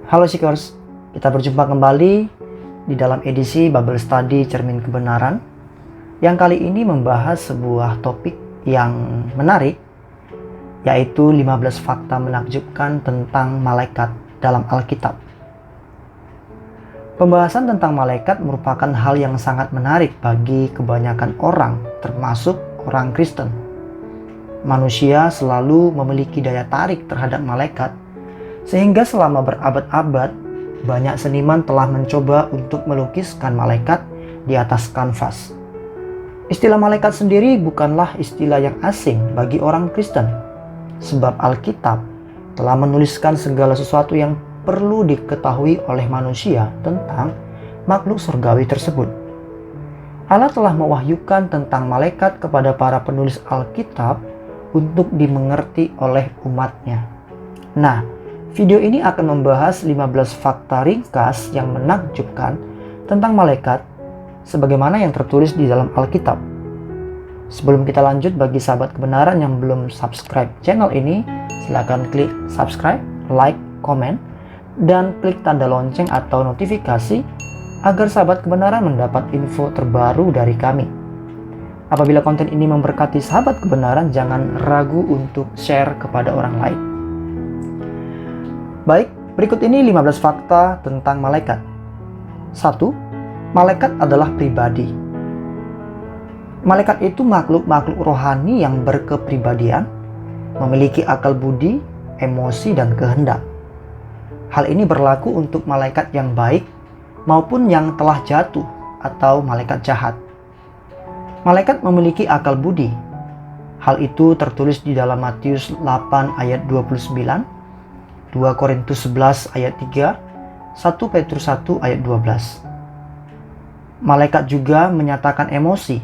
Halo Seekers, kita berjumpa kembali di dalam edisi Bible Study Cermin Kebenaran yang kali ini membahas sebuah topik yang menarik, yaitu 15 fakta menakjubkan tentang malaikat dalam Alkitab. Pembahasan tentang malaikat merupakan hal yang sangat menarik bagi kebanyakan orang, termasuk orang Kristen. Manusia selalu memiliki daya tarik terhadap malaikat, sehingga selama berabad-abad, banyak seniman telah mencoba untuk melukiskan malaikat di atas kanvas. Istilah malaikat sendiri bukanlah istilah yang asing bagi orang Kristen, sebab Alkitab telah menuliskan segala sesuatu yang perlu diketahui oleh manusia tentang makhluk surgawi tersebut. Allah telah mewahyukan tentang malaikat kepada para penulis Alkitab untuk dimengerti oleh umatnya. Nah, video ini akan membahas 15 fakta ringkas yang menakjubkan tentang malaikat sebagaimana yang tertulis di dalam Alkitab. Sebelum kita lanjut, bagi sahabat kebenaran yang belum subscribe channel ini, silakan klik subscribe, like, komen, dan klik tanda lonceng atau notifikasi agar sahabat kebenaran mendapat info terbaru dari kami. Apabila konten ini memberkati sahabat kebenaran, jangan ragu untuk share kepada orang lain. Baik, berikut ini 15 fakta tentang malaikat. 1. Malaikat adalah pribadi. Malaikat itu makhluk-makhluk rohani yang berkepribadian, memiliki akal budi, emosi, dan kehendak. Hal ini berlaku untuk malaikat yang baik maupun yang telah jatuh atau malaikat jahat. Malaikat memiliki akal budi. Hal itu tertulis di dalam Matius 8 ayat 29, 2 Korintus 11 ayat 3, 1 Petrus 1 ayat 12. Malaikat juga menyatakan emosi,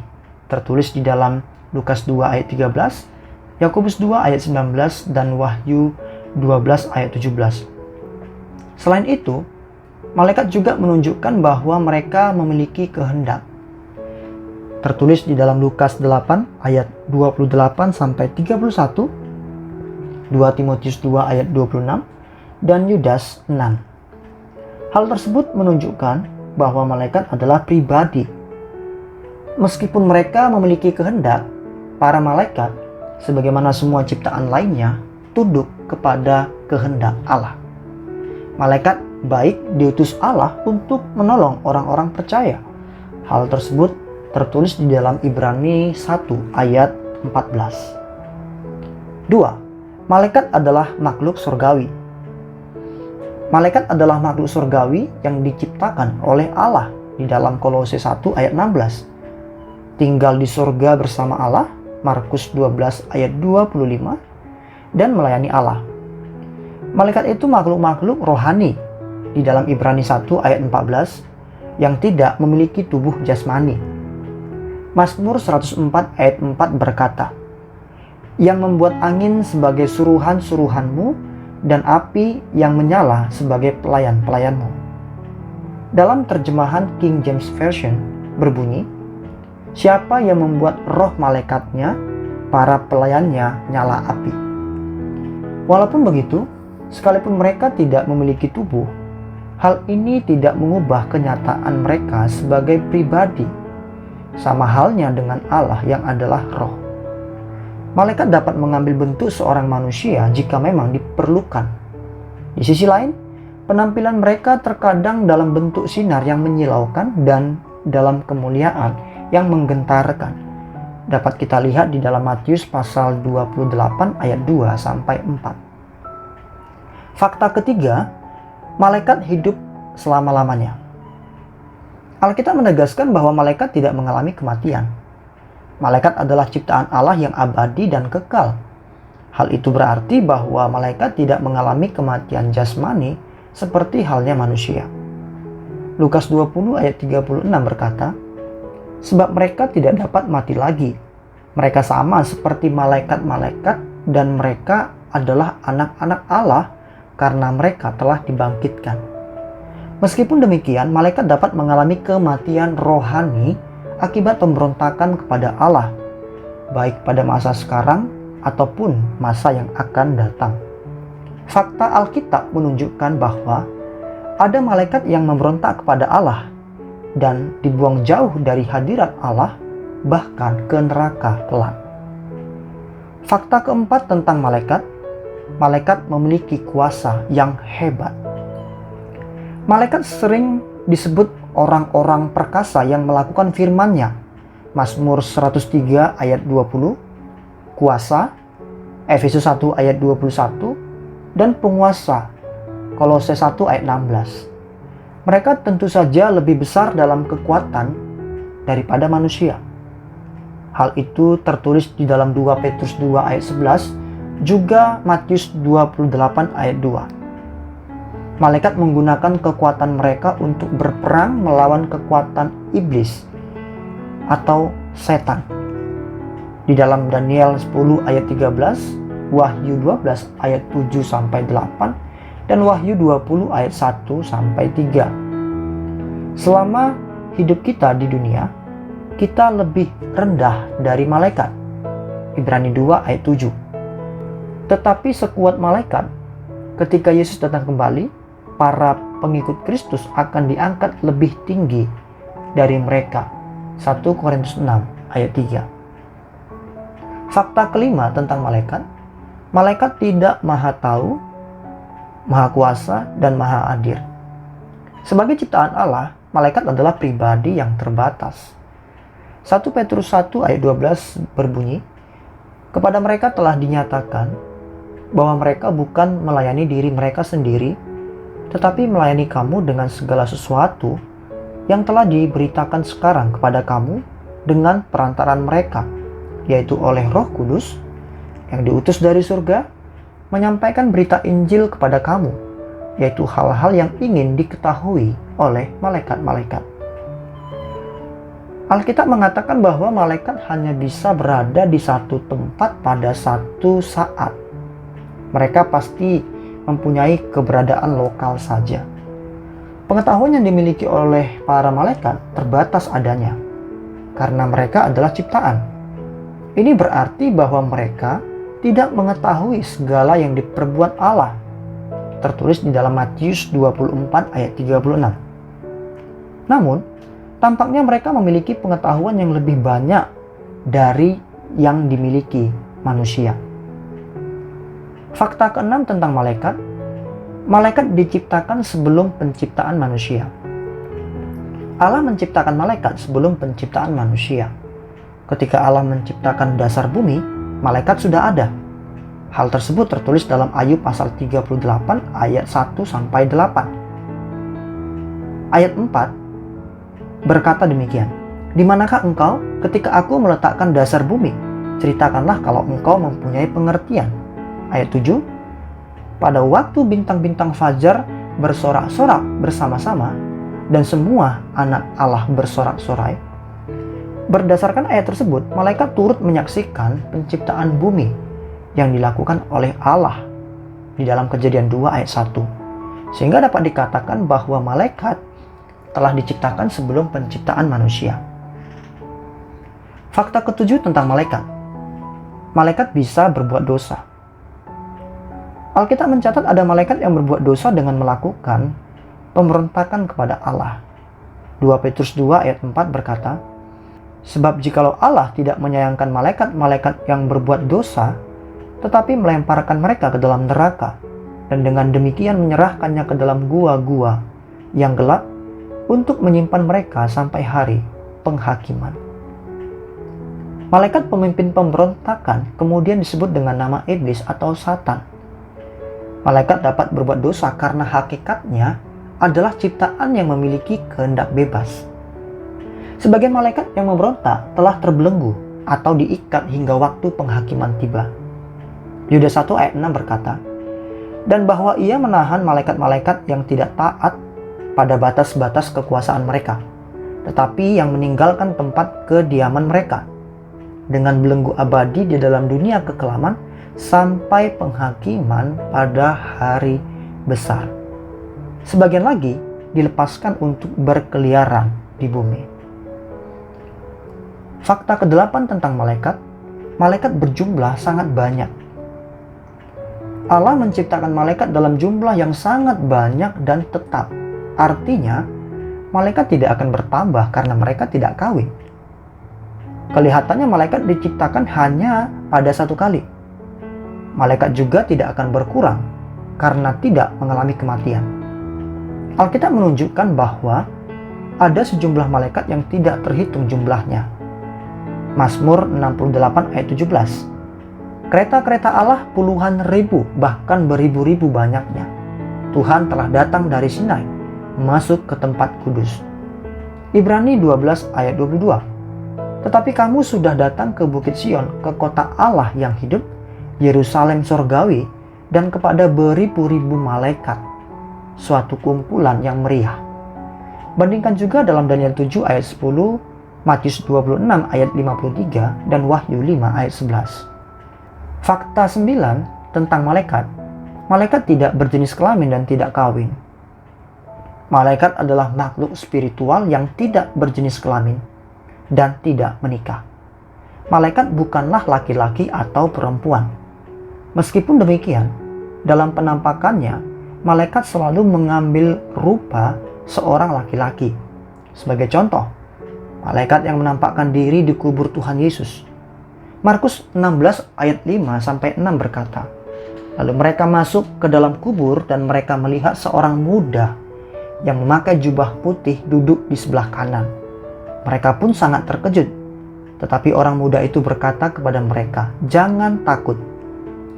tertulis di dalam Lukas 2 ayat 13, Yakobus 2 ayat 19, dan Wahyu 12 ayat 17. Selain itu, malaikat juga menunjukkan bahwa mereka memiliki kehendak. Tertulis di dalam Lukas 8 ayat 28 sampai 31, 2 Timotius 2 ayat 26, dan Yudas 6. Hal tersebut menunjukkan bahwa malaikat adalah pribadi. Meskipun mereka memiliki kehendak, para malaikat, sebagaimana semua ciptaan lainnya, tunduk kepada kehendak Allah. Malaikat baik diutus Allah untuk menolong orang-orang percaya. Hal tersebut tertulis di dalam Ibrani 1 ayat 14. 2. Malaikat adalah makhluk surgawi. Malaikat adalah makhluk surgawi yang diciptakan oleh Allah di dalam Kolose 1 ayat 16. Tinggal di surga bersama Allah, Markus 12 ayat 25, dan melayani Allah. Malaikat itu makhluk-makhluk rohani di dalam Ibrani 1 ayat 14 yang tidak memiliki tubuh jasmani. Mazmur 104 ayat 4 berkata, "Yang membuat angin sebagai suruhan-suruhanmu dan api yang menyala sebagai pelayan-pelayanmu." Dalam terjemahan King James Version berbunyi, "Siapa yang membuat roh malaikatnya, para pelayannya nyala api." Walaupun begitu, sekalipun mereka tidak memiliki tubuh, hal ini tidak mengubah kenyataan mereka sebagai pribadi, sama halnya dengan Allah yang adalah roh. Malaikat dapat mengambil bentuk seorang manusia jika memang diperlukan. Di sisi lain, penampilan mereka terkadang dalam bentuk sinar yang menyilaukan dan dalam kemuliaan yang menggentarkan. Dapat kita lihat di dalam Matius pasal 28 ayat 2 sampai 4. Fakta ketiga, malaikat hidup selama-lamanya. Alkitab menegaskan bahwa malaikat tidak mengalami kematian. Malaikat adalah ciptaan Allah yang abadi dan kekal. Hal itu berarti bahwa malaikat tidak mengalami kematian jasmani seperti halnya manusia. Lukas 20 ayat 36 berkata, "Sebab mereka tidak dapat mati lagi. Mereka sama seperti malaikat-malaikat dan mereka adalah anak-anak Allah karena mereka telah dibangkitkan." Meskipun demikian, malaikat dapat mengalami kematian rohani akibat pemberontakan kepada Allah, baik pada masa sekarang ataupun masa yang akan datang. Fakta Alkitab menunjukkan bahwa Ada malaikat yang memberontak kepada Allah dan dibuang jauh dari hadirat Allah, bahkan ke neraka kelak. Fakta keempat tentang malaikat, malaikat memiliki kuasa yang hebat. Malaikat sering disebut orang-orang perkasa yang melakukan firman-Nya. Mazmur 103 ayat 20, kuasa, Efesus 1 ayat 21, dan penguasa, Kolose 1 ayat 16. Mereka tentu saja lebih besar dalam kekuatan daripada manusia. Hal itu tertulis di dalam 2 Petrus 2 ayat 11, juga Matius 28 ayat 2. Malaikat menggunakan kekuatan mereka untuk berperang melawan kekuatan iblis atau setan. Di dalam Daniel 10 ayat 13, Wahyu 12 ayat 7 sampai 8, dan Wahyu 20 ayat 1 sampai 3. Selama hidup kita di dunia, kita lebih rendah dari malaikat. Ibrani 2 ayat 7. Tetapi sekuat malaikat, ketika Yesus datang kembali, para pengikut Kristus akan diangkat lebih tinggi dari mereka. 1 Korintus 6 ayat 3. Fakta kelima tentang malaikat, malaikat tidak maha tahu, maha kuasa, dan maha adil. Sebagai ciptaan Allah, malaikat adalah pribadi yang terbatas. 1 Petrus 1 ayat 12 berbunyi, kepada mereka telah dinyatakan bahwa mereka bukan melayani diri mereka sendiri, tetapi melayani kamu dengan segala sesuatu yang telah diberitakan sekarang kepada kamu dengan perantaran mereka, yaitu oleh Roh Kudus yang diutus dari surga, menyampaikan berita Injil kepada kamu, yaitu hal-hal yang ingin diketahui oleh malaikat-malaikat. Alkitab mengatakan bahwa malaikat hanya bisa berada di satu tempat pada satu saat. Mereka pasti mempunyai keberadaan lokal saja. Pengetahuan yang dimiliki oleh para malaikat terbatas adanya, karena mereka adalah ciptaan. Ini berarti bahwa mereka tidak mengetahui segala yang diperbuat Allah. Tertulis di dalam Matius 24 ayat 36. Namun, tampaknya mereka memiliki pengetahuan yang lebih banyak dari yang dimiliki manusia. Fakta keenam tentang malaikat, malaikat diciptakan sebelum penciptaan manusia. Allah menciptakan malaikat sebelum penciptaan manusia. Ketika Allah menciptakan dasar bumi, malaikat sudah ada. Hal tersebut tertulis dalam Ayub pasal 38 ayat 1 sampai 8. Ayat 4 berkata demikian, "Di manakah engkau ketika aku meletakkan dasar bumi? Ceritakanlah kalau engkau mempunyai pengertian." Ayat 7, "Pada waktu bintang-bintang fajar bersorak-sorak bersama-sama, dan semua anak Allah bersorak-sorai." Berdasarkan ayat tersebut, malaikat turut menyaksikan penciptaan bumi yang dilakukan oleh Allah di dalam Kejadian 2 ayat 1. Sehingga dapat dikatakan bahwa malaikat telah diciptakan sebelum penciptaan manusia. Fakta ketujuh tentang malaikat. Malaikat bisa berbuat dosa. Alkitab mencatat ada malaikat yang berbuat dosa dengan melakukan pemberontakan kepada Allah. 2 Petrus 2 ayat 4 berkata, "Sebab jikalau Allah tidak menyayangkan malaikat-malaikat yang berbuat dosa, tetapi melemparkan mereka ke dalam neraka, dan dengan demikian menyerahkannya ke dalam gua-gua yang gelap untuk menyimpan mereka sampai hari penghakiman." Malaikat pemimpin pemberontakan kemudian disebut dengan nama iblis atau Satan. Malaikat dapat berbuat dosa karena hakikatnya adalah ciptaan yang memiliki kehendak bebas. Sebagian malaikat yang memberontak telah terbelenggu atau diikat hingga waktu penghakiman tiba. Yudas 1 ayat 6 berkata, "Dan bahwa ia menahan malaikat-malaikat yang tidak taat pada batas-batas kekuasaan mereka, tetapi yang meninggalkan tempat kediaman mereka, dengan belenggu abadi di dalam dunia kekelaman sampai penghakiman pada hari besar. Sebagian lagi dilepaskan untuk berkeliaran di bumi." Fakta ke-8 tentang malaikat, malaikat berjumlah sangat banyak. Allah menciptakan malaikat dalam jumlah yang sangat banyak dan tetap. Artinya, malaikat tidak akan bertambah karena mereka tidak kawin. Kelihatannya malaikat diciptakan hanya pada satu kali. Malaikat juga tidak akan berkurang karena tidak mengalami kematian. Alkitab menunjukkan bahwa ada sejumlah malaikat yang tidak terhitung jumlahnya. Mazmur 68 ayat 17. Kereta-kereta Allah puluhan ribu, bahkan beribu-ribu banyaknya. Tuhan telah datang dari Sinai, masuk ke tempat kudus. Ibrani 12 ayat 22. Tetapi kamu sudah datang ke Bukit Sion, ke kota Allah yang hidup, Yerusalem sorgawi, dan kepada beribu-ribu malaikat, suatu kumpulan yang meriah. Bandingkan juga dalam Daniel 7 ayat 10, Matius 26 ayat 53, dan Wahyu 5 ayat 11. Fakta 9 tentang malaikat. Malaikat tidak berjenis kelamin dan tidak kawin. Malaikat adalah makhluk spiritual yang tidak berjenis kelamin dan tidak menikah. Malaikat bukanlah laki-laki atau perempuan. Meskipun demikian, dalam penampakannya, malaikat selalu mengambil rupa seorang laki-laki. Sebagai contoh, malaikat yang menampakkan diri di kubur Tuhan Yesus. Markus 16 ayat 5-6 berkata, lalu mereka masuk ke dalam kubur dan mereka melihat seorang muda yang memakai jubah putih duduk di sebelah kanan. Mereka pun sangat terkejut. Tetapi orang muda itu berkata kepada mereka, jangan takut.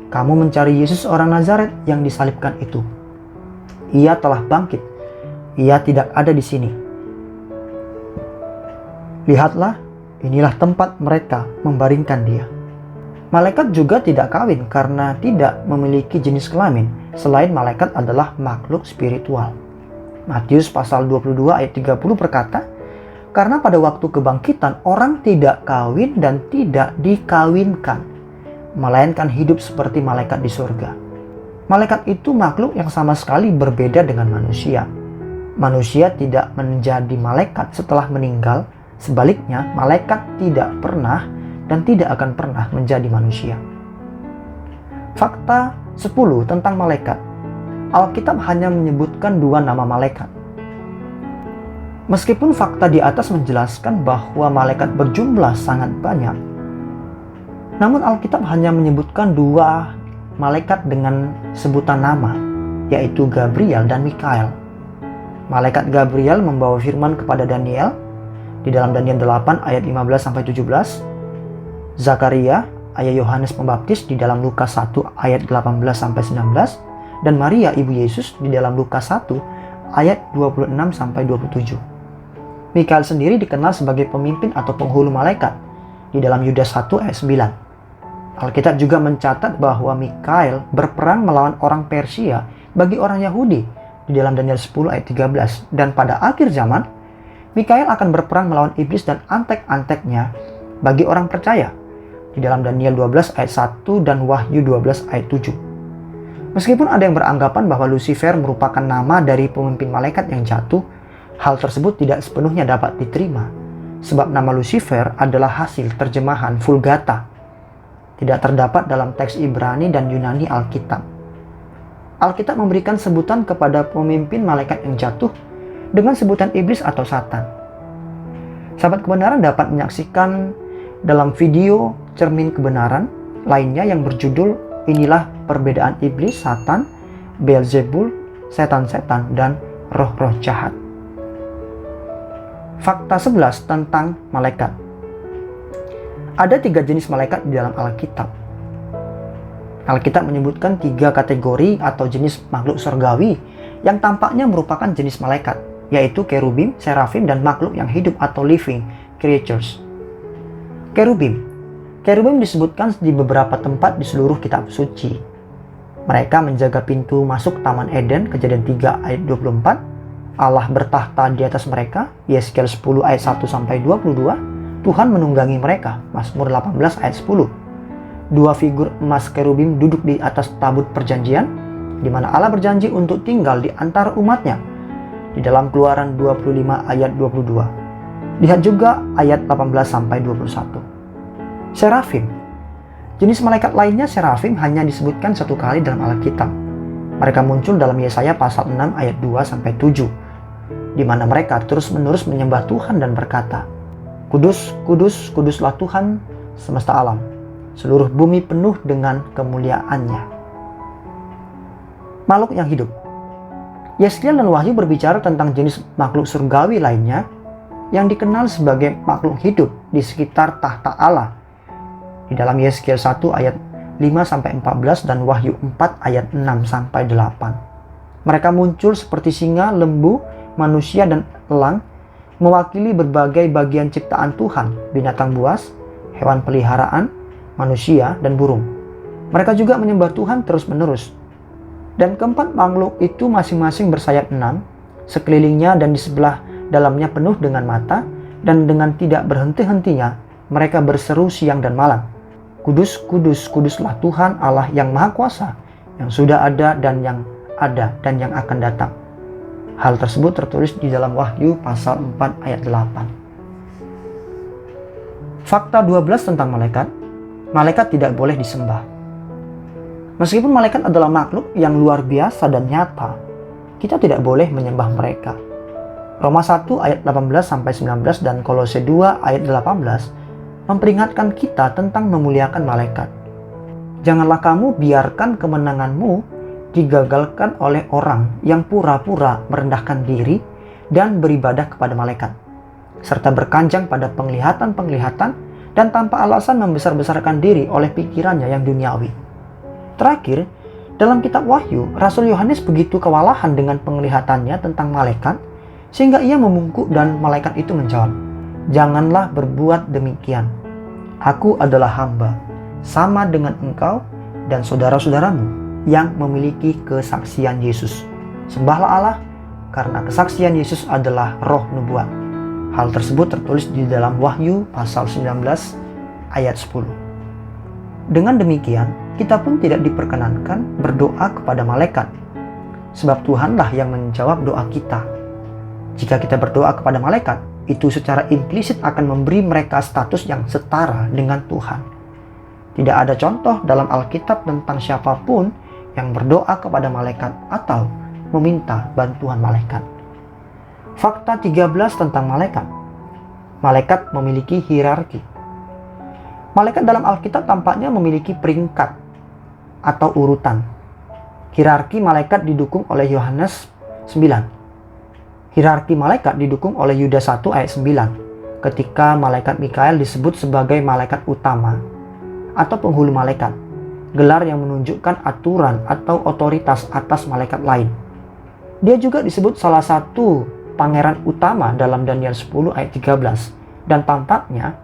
Kamu mencari Yesus orang Nazaret yang disalibkan itu. Ia telah bangkit. Ia tidak ada di sini. Lihatlah, inilah tempat mereka membaringkan dia. Malaikat juga tidak kawin karena tidak memiliki jenis kelamin. Selain malaikat adalah makhluk spiritual. Matius pasal 22 ayat 30 berkata, karena pada waktu kebangkitan orang tidak kawin dan tidak dikawinkan, melainkan hidup seperti malaikat di surga. Malaikat itu makhluk yang sama sekali berbeda dengan manusia. Manusia tidak menjadi malaikat setelah meninggal. Sebaliknya, malaikat tidak pernah dan tidak akan pernah menjadi manusia. Fakta 10 tentang malaikat. Alkitab hanya menyebutkan 2 nama malaikat. Meskipun fakta di atas menjelaskan bahwa malaikat berjumlah sangat banyak, namun Alkitab hanya menyebutkan 2 malaikat dengan sebutan nama, yaitu Gabriel dan Mikael. Malaikat Gabriel membawa firman kepada Daniel di dalam Daniel 8 ayat 15-17, Zakaria ayat Yohanes Pembaptis di dalam Lukas 1 ayat 18-19, dan Maria ibu Yesus di dalam Lukas 1 ayat 26-27. Mikael sendiri dikenal sebagai pemimpin atau penghulu malaikat di dalam Yudas 1 ayat 9. Alkitab juga mencatat bahwa Mikael berperang melawan orang Persia bagi orang Yahudi di dalam Daniel 10 ayat 13, dan pada akhir zaman Mikael akan berperang melawan iblis dan antek-anteknya bagi orang percaya di dalam Daniel 12 ayat 1 dan Wahyu 12 ayat 7. Meskipun ada yang beranggapan bahwa Lucifer merupakan nama dari pemimpin malaikat yang jatuh, hal tersebut tidak sepenuhnya dapat diterima, sebab nama Lucifer adalah hasil terjemahan Vulgata. Tidak terdapat dalam teks Ibrani dan Yunani Alkitab. Alkitab memberikan sebutan kepada pemimpin malaikat yang jatuh dengan sebutan iblis atau Satan. Sahabat kebenaran dapat menyaksikan dalam video cermin kebenaran lainnya yang berjudul Inilah Perbedaan Iblis, Satan, Beelzebul, Setan-setan, dan roh-roh jahat. Fakta 11 tentang malaikat. Ada 3 jenis malaikat di dalam Alkitab. Alkitab menyebutkan 3 kategori atau jenis makhluk surgawi yang tampaknya merupakan jenis malaikat, yaitu kerubim, serafim, dan makhluk yang hidup atau living creatures. Kerubim disebutkan di beberapa tempat di seluruh kitab suci. Mereka menjaga pintu masuk Taman Eden, Kejadian 3 ayat 24. Allah bertahta di atas mereka, Yeskiel 10 ayat 1-22. Tuhan menunggangi mereka, Mazmur 18 ayat 10. 2 figur emas kerubim duduk di atas tabut perjanjian, di mana Allah berjanji untuk tinggal di antara umatnya, di dalam Keluaran 25 ayat 22. Lihat juga ayat 18-21. Serafim. Jenis malaikat lainnya serafim hanya disebutkan 1 kali dalam Alkitab. Mereka muncul dalam Yesaya pasal 6 ayat 2-7 di mana mereka terus-menerus menyembah Tuhan dan berkata, "Kudus, kudus, kuduslah Tuhan semesta alam. Seluruh bumi penuh dengan kemuliaannya." Makhluk yang hidup. Yeskiel dan Wahyu berbicara tentang jenis makhluk surgawi lainnya yang dikenal sebagai makhluk hidup di sekitar tahta Allah. Di dalam Yeskiel 1 ayat 5-14 dan Wahyu 4 ayat 6-8. Mereka muncul seperti singa, lembu, manusia, dan elang, mewakili berbagai bagian ciptaan Tuhan, binatang buas, hewan peliharaan, manusia, dan burung. Mereka juga menyembah Tuhan terus-menerus. Dan keempat makhluk itu masing-masing bersayap 6, sekelilingnya dan di sebelah dalamnya penuh dengan mata, dan dengan tidak berhenti-hentinya mereka berseru siang dan malam, "Kudus, kudus, kuduslah Tuhan Allah yang Maha Kuasa, yang sudah ada dan yang akan datang." Hal tersebut tertulis di dalam Wahyu pasal 4 ayat 8. Fakta 12 tentang malaikat. Malaikat tidak boleh disembah. Meskipun malaikat adalah makhluk yang luar biasa dan nyata, kita tidak boleh menyembah mereka. Roma 1 ayat 18-19 dan Kolose 2 ayat 18 memperingatkan kita tentang memuliakan malaikat. Janganlah kamu biarkan kemenanganmu digagalkan oleh orang yang pura-pura merendahkan diri dan beribadah kepada malaikat, serta berkanjang pada penglihatan-penglihatan dan tanpa alasan membesar-besarkan diri oleh pikirannya yang duniawi. Terakhir, dalam kitab Wahyu, Rasul Yohanes begitu kewalahan dengan penglihatannya tentang malaikat, sehingga ia memungkuk dan malaikat itu menjawab, "Janganlah berbuat demikian. Aku adalah hamba, sama dengan engkau dan saudara-saudaramu yang memiliki kesaksian Yesus. Sembahlah Allah, karena kesaksian Yesus adalah roh nubuat." Hal tersebut tertulis di dalam Wahyu pasal 19 ayat 10. Dengan demikian, kita pun tidak diperkenankan berdoa kepada malaikat, sebab Tuhanlah yang menjawab doa kita. Jika kita berdoa kepada malaikat, itu secara implisit akan memberi mereka status yang setara dengan Tuhan. Tidak ada contoh dalam Alkitab tentang siapapun yang berdoa kepada malaikat atau meminta bantuan malaikat. Fakta 13 tentang malaikat. Malaikat memiliki hierarki. Malaikat dalam Alkitab tampaknya memiliki peringkat atau urutan. Hierarki malaikat didukung oleh Yohanes 9. Hierarki malaikat didukung oleh Yudas 1 ayat 9, ketika malaikat Mikael disebut sebagai malaikat utama atau penghulu malaikat, gelar yang menunjukkan aturan atau otoritas atas malaikat lain. Dia juga disebut salah satu pangeran utama dalam Daniel 10 ayat 13 dan tampaknya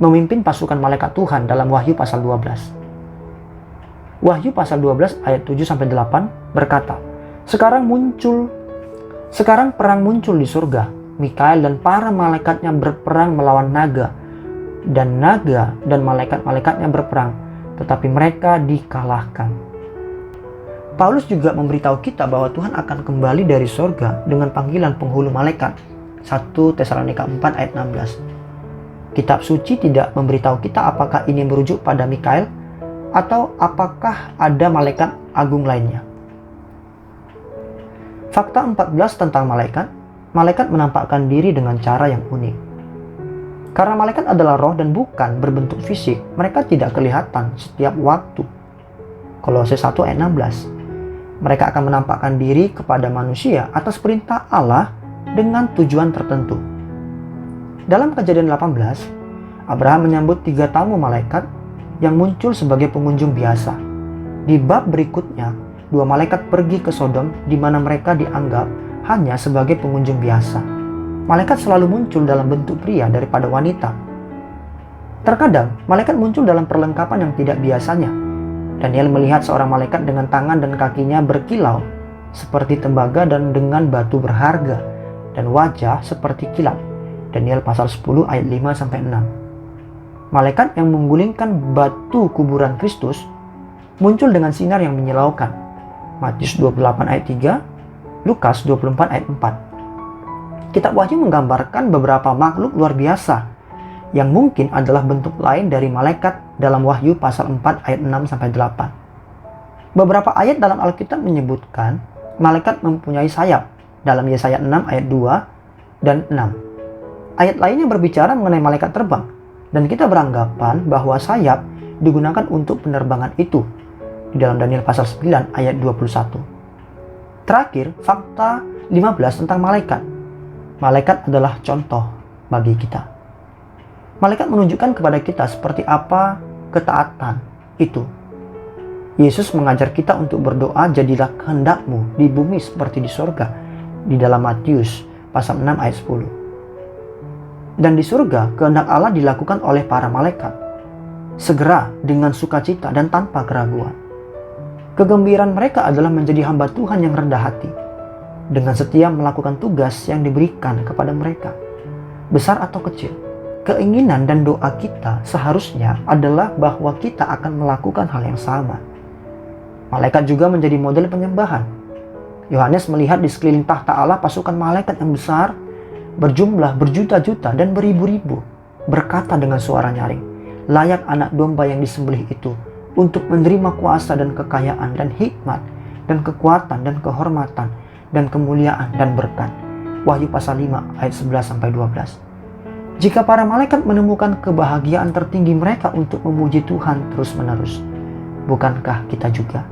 memimpin pasukan malaikat Tuhan dalam Wahyu pasal 12. Wahyu pasal 12 ayat 7-8 berkata, Sekarang perang muncul di surga. Mikael dan para malaikatnya berperang melawan naga, dan naga dan malaikat-malaikatnya berperang, tetapi mereka dikalahkan. Paulus juga memberitahu kita bahwa Tuhan akan kembali dari surga dengan panggilan penghulu malaikat. 1 Tesalonika 4 ayat 16. Kitab suci tidak memberitahu kita apakah ini merujuk pada Mikael atau apakah ada malaikat agung lainnya. Fakta 14 tentang malaikat. Malaikat menampakkan diri dengan cara yang unik. Karena malaikat adalah roh dan bukan berbentuk fisik, mereka tidak kelihatan setiap waktu. Kolose 1 ayat 16. Mereka akan menampakkan diri kepada manusia atas perintah Allah dengan tujuan tertentu. Dalam Kejadian 18, Abraham menyambut 3 tamu malaikat yang muncul sebagai pengunjung biasa. Di bab berikutnya, 2 malaikat pergi ke Sodom di mana mereka dianggap hanya sebagai pengunjung biasa. Malaikat selalu muncul dalam bentuk pria daripada wanita. Terkadang, malaikat muncul dalam perlengkapan yang tidak biasanya. Daniel melihat seorang malaikat dengan tangan dan kakinya berkilau seperti tembaga dan dengan batu berharga dan wajah seperti kilat. Daniel pasal 10 ayat 5-6. Malaikat yang menggulingkan batu kuburan Kristus muncul dengan sinar yang menyilaukan. Matius 28 ayat 3, Lukas 24 ayat 4. Kitab Wahyu menggambarkan beberapa makhluk luar biasa yang mungkin adalah bentuk lain dari malaikat dalam Wahyu pasal 4 ayat 6-8. Beberapa ayat dalam Alkitab menyebutkan malaikat mempunyai sayap dalam Yesaya 6 ayat dan 6. Ayat lainnya berbicara mengenai malaikat terbang, dan kita beranggapan bahwa sayap digunakan untuk penerbangan itu di dalam Daniel pasal 9 ayat 21. Terakhir, fakta 15 tentang malaikat. Malaikat adalah contoh bagi kita. Malaikat menunjukkan kepada kita seperti apa ketaatan itu. Yesus mengajar kita untuk berdoa, jadilah kehendakmu di bumi seperti di surga, di dalam Matius pasal 6 ayat 10. Dan di surga, kehendak Allah dilakukan oleh para malaikat, segera dengan sukacita dan tanpa keraguan. Kegembiraan mereka adalah menjadi hamba Tuhan yang rendah hati, dengan setia melakukan tugas yang diberikan kepada mereka, besar atau kecil. Keinginan dan doa kita seharusnya adalah bahwa kita akan melakukan hal yang sama. Malaikat juga menjadi model penyembahan. Yohanes melihat di sekeliling tahta Allah pasukan malaikat yang besar, berjumlah berjuta-juta dan beribu-ribu, berkata dengan suara nyaring, layak anak domba yang disembelih itu untuk menerima kuasa dan kekayaan dan hikmat dan kekuatan dan kehormatan dan kemuliaan dan berkat. Wahyu pasal 5 ayat 11-12. Jika para malaikat menemukan kebahagiaan tertinggi mereka untuk memuji Tuhan terus-menerus, bukankah kita juga?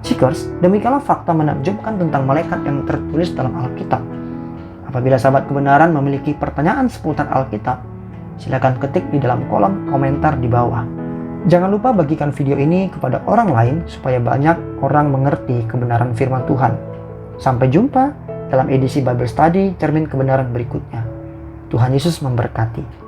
Seekers, demikianlah fakta menakjubkan tentang malaikat yang tertulis dalam Alkitab. Apabila sahabat kebenaran memiliki pertanyaan seputar Alkitab, silakan ketik di dalam kolom komentar di bawah. Jangan lupa bagikan video ini kepada orang lain supaya banyak orang mengerti kebenaran firman Tuhan. Sampai jumpa dalam edisi Bible Study Cermin Kebenaran berikutnya. Tuhan Yesus memberkati.